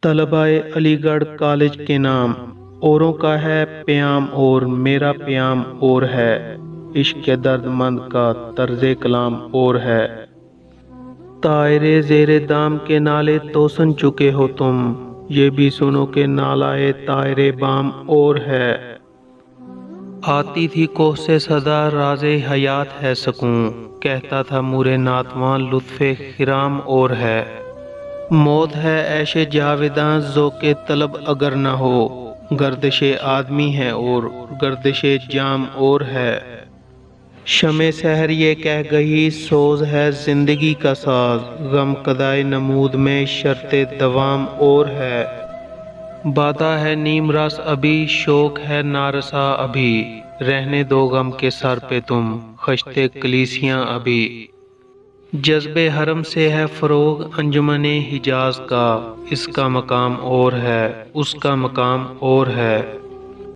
طلبائے علی گڑھ کالج کے نام، اوروں کا ہے پیام اور میرا پیام اور ہے، عشق درد مند کا طرز کلام اور ہے۔ طائرے زیر دام کے نالے تو سن چکے ہو تم، یہ بھی سنو کہ نالائے طائرے بام اور ہے۔ آتی تھی کوہ سے صدا راز حیات ہے سکون، کہتا تھا مور ناتواں لطف خرام اور ہے۔ موت ہے عیش جاوداں ذوق طلب اگر نہ ہو، گردش آدمی ہے اور گردش جام اور ہے۔ شمع سحر یہ کہہ گئی سوز ہے زندگی کا ساز، غم کدائے نمود میں شرط دوام اور ہے۔ بادا ہے نیم رس ابھی شوق ہے نارسا ابھی، رہنے دو غم کے سر پہ تم خشتے کلیسیاں ابھی۔ جذب حرم سے ہے فروغ انجمن حجاز کا، اس کا مقام اور ہے اس کا مقام اور ہے۔